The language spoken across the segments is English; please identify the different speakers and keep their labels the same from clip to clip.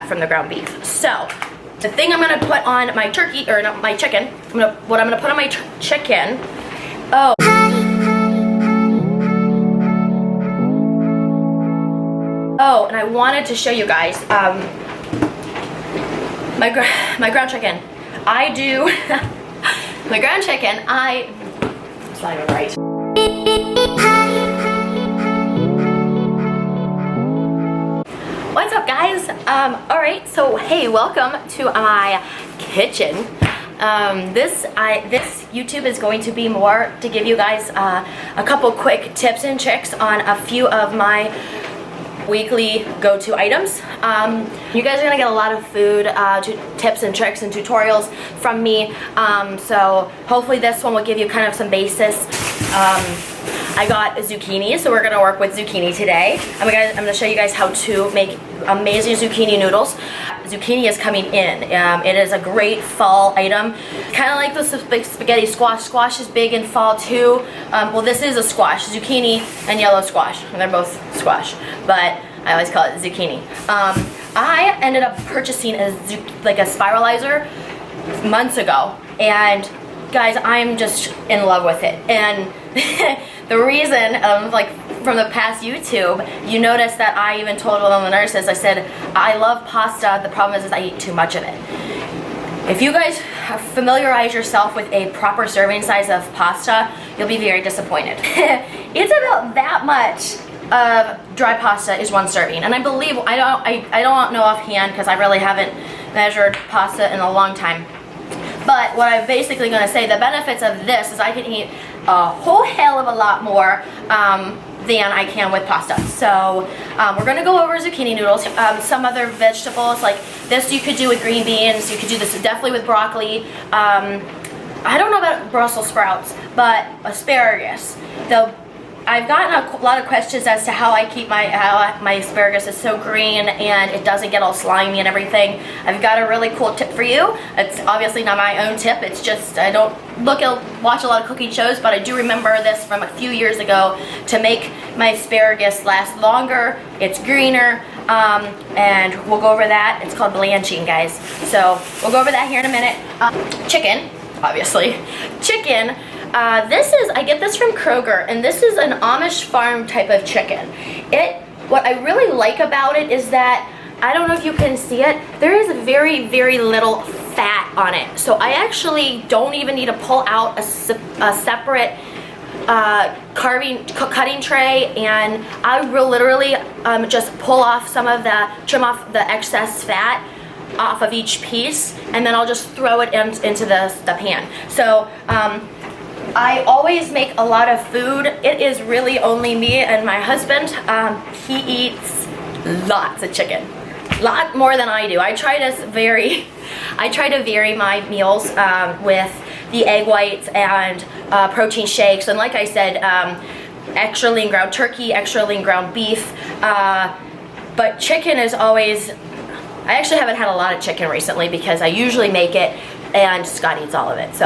Speaker 1: from the ground beef. So the thing I'm gonna put on my turkey, or not my chicken, what I'm gonna put on my chicken, oh, and I wanted to show you guys my ground chicken. I do my ground chicken. It's not even right. What's up, guys? All right. So hey, welcome to my kitchen. This YouTube is going to be more to give you guys a couple quick tips and tricks on a few of my weekly go-to items. You guys are gonna get a lot of food tips and tricks and tutorials from me, so hopefully this one will give you kind of some basis. I got zucchini, so we're gonna work with zucchini today. I'm gonna show you guys how to make amazing zucchini noodles. Zucchini is coming in. It is a great fall item, kind of like the big spaghetti squash. Squash is big in fall too. Well, this is a squash, zucchini and yellow squash, and they're both squash, but I always call it zucchini. I ended up purchasing a spiralizer months ago, and guys, I'm just in love with it. And the reason, from the past YouTube, you notice that I even told one of the nurses, I said, I love pasta, the problem is I eat too much of it. If you guys familiarize yourself with a proper serving size of pasta, you'll be very disappointed. It's about that much of dry pasta is one serving, and I believe, I don't know offhand because I really haven't measured pasta in a long time. But what I'm basically going to say, the benefits of this is I can eat a whole hell of a lot more than I can with pasta. So we're going to go over zucchini noodles, some other vegetables like this you could do with green beans, you could do this definitely with broccoli. I don't know about Brussels sprouts, but asparagus. I've gotten a lot of questions as to how I keep my asparagus is so green and it doesn't get all slimy and everything. I've got a really cool tip for you. It's obviously not my own tip. It's just I don't watch a lot of cooking shows, but I do remember this from a few years ago to make my asparagus last longer. It's greener, and we'll go over that. It's called blanching, guys. So we'll go over that here in a minute. Chicken, obviously. Chicken. I get this from Kroger, and this is an Amish farm type of chicken. What I really like about it is that, I don't know if you can see it, there is very, very little fat on it. So I actually don't even need to pull out a separate cutting tray, and I will literally just trim off the excess fat off of each piece, and then I'll just throw it into the pan. So I always make a lot of food. It is really only me and my husband. He eats lots of chicken, a lot more than I do. I try to vary my meals with the egg whites and protein shakes, and like I said, extra lean ground turkey, extra lean ground beef. But chicken is always. I actually haven't had a lot of chicken recently because I usually make it and Scott eats all of it. So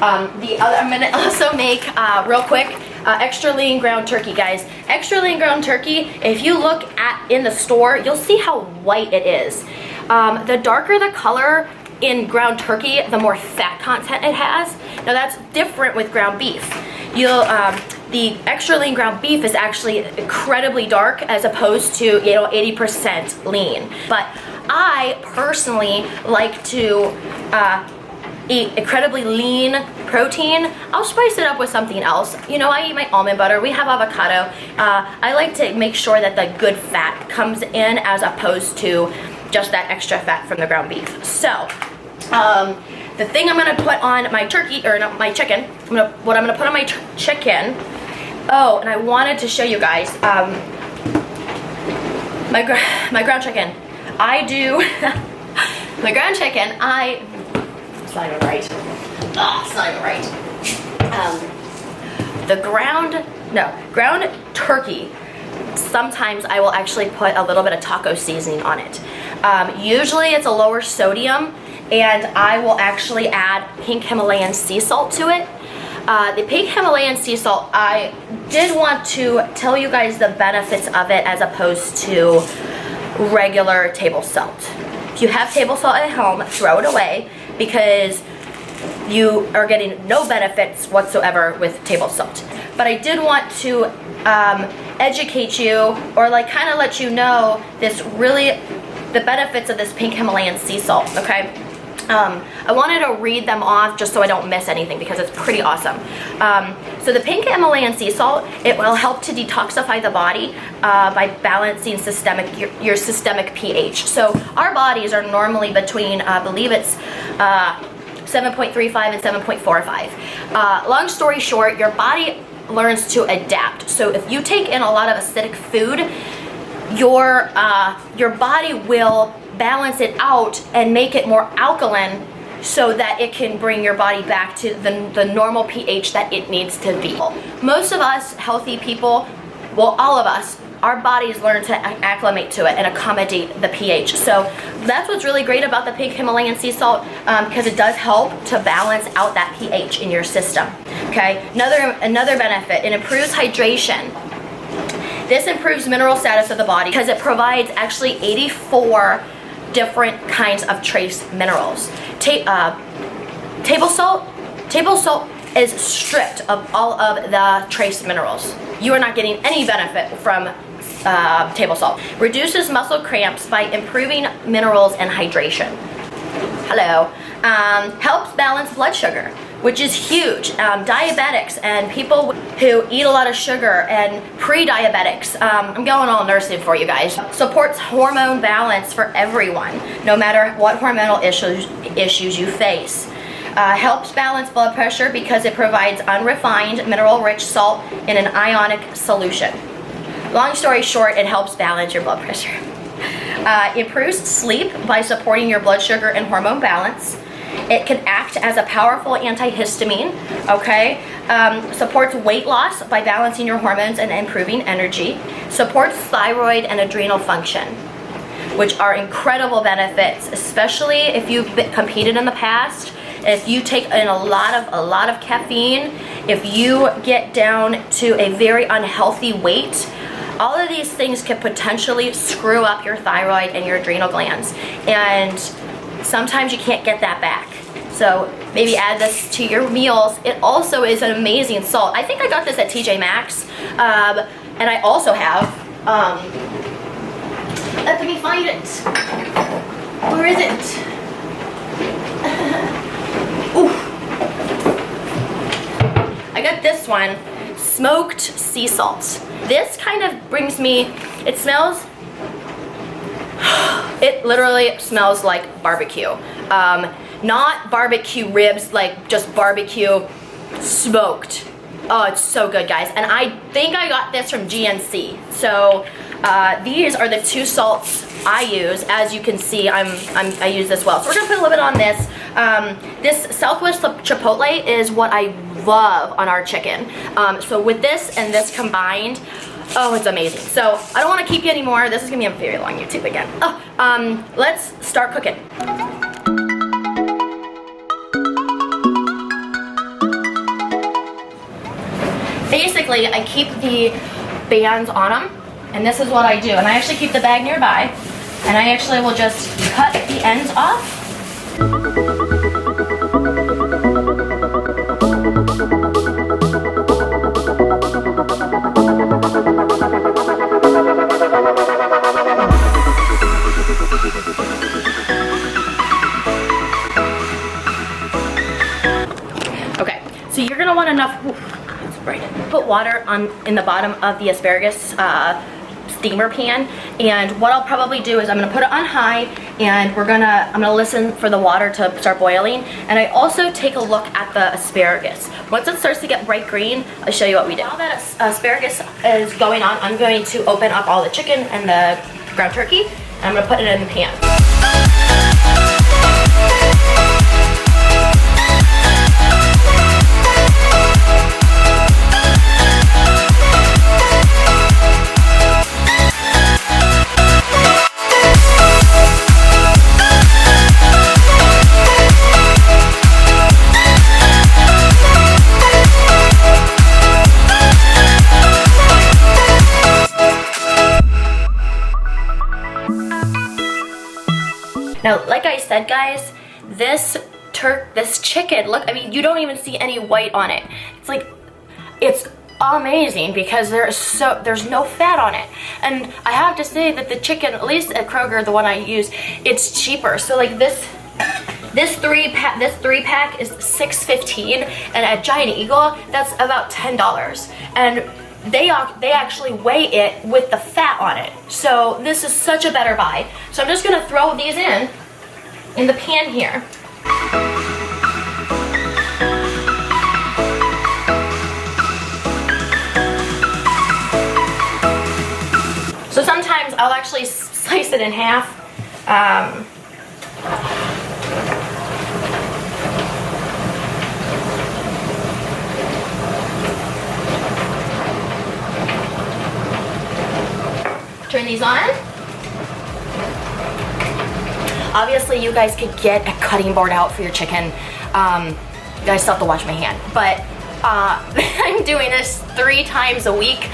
Speaker 1: I'm gonna also make real quick extra lean ground turkey, guys. Extra lean ground turkey, if you look in the store, you'll see how white it is. The darker the color in ground turkey, the more fat content it has. Now that's different with ground beef. The extra lean ground beef is actually incredibly dark as opposed to 80% lean. But I personally like to eat incredibly lean protein. I'll spice it up with something else. I eat my almond butter. We have avocado. I like to make sure that the good fat comes in as opposed to just that extra fat from the ground beef. So the thing I'm gonna put on my turkey, or not my chicken, what I'm gonna put on my chicken, oh, and I wanted to show you guys my ground chicken. I do my ground chicken, it's not even right. Oh, it's not even right. The ground turkey, sometimes I will actually put a little bit of taco seasoning on it. Usually it's a lower sodium, and I will actually add pink Himalayan sea salt to it. The pink Himalayan sea salt, I did want to tell you guys the benefits of it as opposed to regular table salt. If you have table salt at home, throw it away because you are getting no benefits whatsoever with table salt. But I did want to educate you, or like kind of let you know the benefits of this pink Himalayan sea salt, okay? I wanted to read them off just so I don't miss anything because it's pretty awesome. So the pink Himalayan sea salt, it will help to detoxify the body by balancing your systemic pH. So our bodies are normally between, I believe it's 7.35 and 7.45. Long story short, your body learns to adapt. So if you take in a lot of acidic food, your body will balance it out and make it more alkaline so that it can bring your body back to the normal pH that it needs to be. Most of us healthy people, well, all of us, our bodies learn to acclimate to it and accommodate the pH. So that's what's really great about the pink Himalayan sea salt, because it does help to balance out that pH in your system. Okay, another benefit, it improves hydration. This improves mineral status of the body because it provides actually 84 different kinds of trace minerals. Table salt is stripped of all of the trace minerals. You are not getting any benefit from table salt. Reduces muscle cramps by improving minerals and hydration. Hello. Helps balance blood sugar, which is huge. Diabetics and people who eat a lot of sugar and pre-diabetics, I'm going all nursing for you guys. Supports hormone balance for everyone, no matter what hormonal issues you face. Helps balance blood pressure because it provides unrefined, mineral-rich salt in an ionic solution. Long story short, it helps balance your blood pressure. Improves sleep by supporting your blood sugar and hormone balance. It can act as a powerful antihistamine, okay? Supports weight loss by balancing your hormones and improving energy. Supports thyroid and adrenal function, which are incredible benefits, especially if you've competed in the past, if you take in a lot of caffeine, if you get down to a very unhealthy weight. All of these things can potentially screw up your thyroid and your adrenal glands, and sometimes you can't get that back. So maybe add this to your meals. It also is an amazing salt. I think I got this at TJ Maxx, and I also have, let me find it. Where is it? Ooh. I got this one, smoked sea salt. This kind of brings me, it literally smells like barbecue. Not barbecue ribs, like just barbecue smoked. Oh, it's so good, guys. And I think I got this from GNC. So these are the two salts I use. As you can see, I use this well. So we're gonna put a little bit on this. This Southwest Chipotle is what I love on our chicken. So with this and this combined, oh, it's amazing. So I don't want to keep you anymore. This is gonna be a very long YouTube again. Let's start cooking. Basically, I keep the bands on them, and this is what I do. And I actually keep the bag nearby, and I actually will just cut the ends off. Okay, so you're gonna want enough. Put water in the bottom of the asparagus steamer pan, and what I'll probably do is I'm gonna put it on high, and I'm gonna listen for the water to start boiling. And I also take a look at the asparagus. Once it starts to get bright green, I'll show you what we do. While that asparagus is going on, I'm going to open up all the chicken and the ground turkey, and I'm gonna put it in the pan. Now, like I said, guys, this chicken, look, I mean, you don't even see any white on it. It's like, it's amazing because there's no fat on it. And I have to say that the chicken, at least at Kroger, the one I use, it's cheaper. So like this three pack is $6.15, and at Giant Eagle, that's about $10. And they actually weigh it with the fat on it. So this is such a better buy. So I'm just gonna throw these in the pan here. So sometimes I'll actually slice it in half. Turn these on. Obviously, you guys could get a cutting board out for your chicken. You guys still have to wash my hand, but I'm doing this 3 times a week.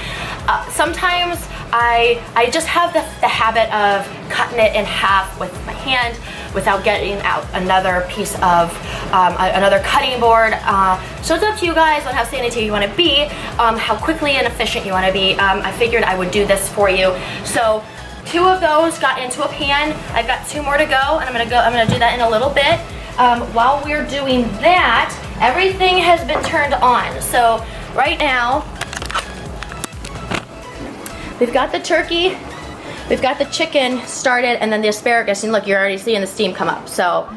Speaker 1: Sometimes I just have the habit of cutting it in half with my hand without getting out another piece of another cutting board. So it's up to you guys on how sanitary you want to be, how quickly and efficient you want to be. I figured I would do this for you. So 2 of those got into a pan. I've got 2 more to go, and I'm gonna do that in a little bit. While we're doing that, everything has been turned on. So right now, we've got the turkey, we've got the chicken started, and then the asparagus, and look, you're already seeing the steam come up. So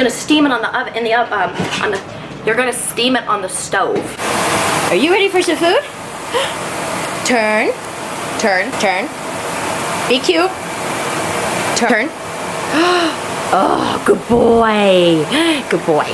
Speaker 1: gonna steam it on the oven, you're gonna steam it on the stove. Are you ready for some food? Turn, turn, turn. Be cute. Turn. Oh, good boy. Good boy.